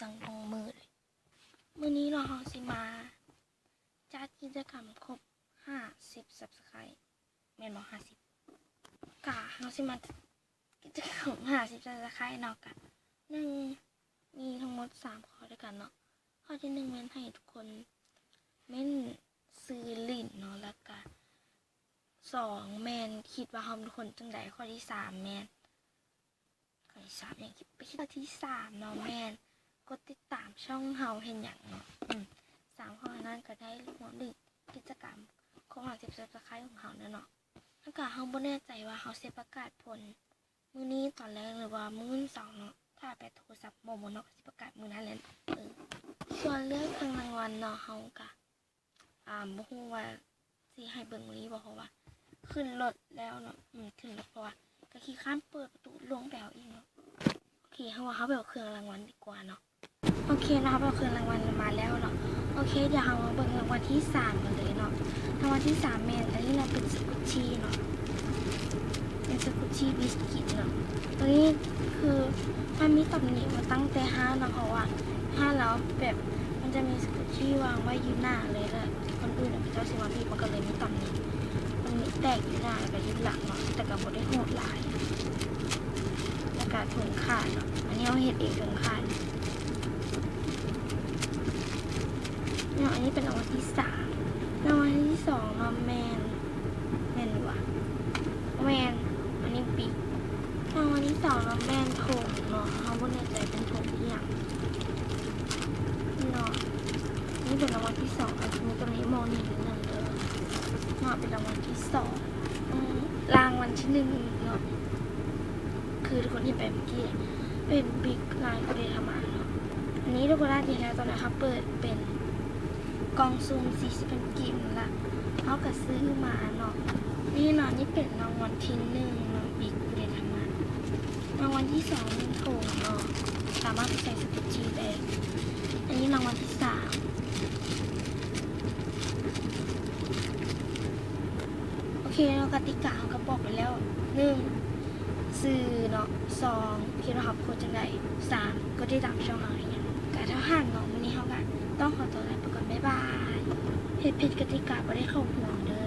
สังกงมือเลยมื้อนี้เราสิมาจัดกิจกรรมครบ50 Subscribe แม่นบ่50กะเราสิมากิจกรรม50 Subscribe เนาะกะ1มีทั้งหมด3ข้อด้วยกันเนาะข้อที่1แม่นให้ทุกคนเม่นซื้อลิ้นเนาะแล้วก็2แม่นคิดว่าเฮาเป็นคนจังได๋ข้อที่3แม่นข้อที่3อย่างคิดไปข้อที่3เนาะแม่นกดติดตามช่องเฮาเห็นอย่างเนาะ3ข้อนั้นก็ได้ร่วมกิจกรรมของ50 Subscribe ของเฮาเนาะแล้วก็เฮาบ่แน่ใจว่าเฮาสิประกาศผลมื้อนี้ตอนแรกหรือว่ามื้อเสาร์เนาะถ้าไปโทรศัพท์บ่เนาะสิประกาศมื้อนั้นแหละส่วนเรื่องเครื่องรางวัลเนาะเฮาก็บ่ฮู้ว่าสิให้เบิ่งลีบ่เพราะว่าขึ้นรถแล้วเนาะขึ้นรถเพราะว่าก็ขี้ข้ามเปิดประตูลงไปเอาอีกเนาะโอเคเฮาว่าเฮาไปเอาเครื่องรางวัลดีกว่าเนาะโอเคนะครับเราเครื่องรางวัลมาแล้วเนาะโอเคเดี๋ยวเฮามาเบิ่งรางวัลที่3กันเลยเนาะรางวัลที่3แม่นอันนี้เราเป็นสกุชชี่เนาะเป็นสกุชชี่บิสกิตเนาะตัวนี้คือมันมีตำหนิมาตั้งแต่5เนาะเพราะว่า5แล้วแบบมันจะมีสกุชชี่วางไว้อยู่หน้าเลยแล้วคนอื่นเจ้าสิว่าพี่มันก็เลยมีตำหนิมันมีแตกอยู่หน้าแล้วก็อยู่หลังเนาะแต่ก็บ่ได้โหดหลายแล้วก็ถุงขาดเนาะอันนี้เราเฮ็ดเองถุงขาดเนี่ยอันนี้เป็นรางวัลที่3รางวัลที่2เนาะแมนว่ะแมนอันนี้ปีกรางวัลที่2เนาะแมนธงเนาะเฮาบ่แน่ใจเป็นธงอีหยังเนาะนี่เป็นรางวัลที่2อันนี้ตรงนี้มอง1เด้อเนาะเป็นรางวัลที่2รางวัลที่1เนาะคือทุกคนเห็นไปเมื่อกี้เป็นบิ๊กไลน์ก็ได้ทำมาเนาะอันนี้ทุกคนได้ดีแล้วตอนนี้ครับเปิดเป็นกล่องซูม40กิมละเขาก็ซื้อมาเนาะนี่เนาะนี่เป็นรางวัลที่1เนาะบิ๊กก็ได้ทำมารางวัลที่2เป็นโถงเนาะสามารถใส่สกุชชี่ได้อันนี้รางวัลที่3โอเคเรากติกาเขาก็บอกไปแล้ว1ซื้อเนาะ2คิดว่าเขาโคจังได3ก็ได้ตามช่องเราอย่างเงี้ยกะเท่าหันเนาะวันนี้เขาก็ต้องขอตัวลาไปก่อนบ๊ายบายเพจกติกาบ่ได้เข้าห่วงเด้อ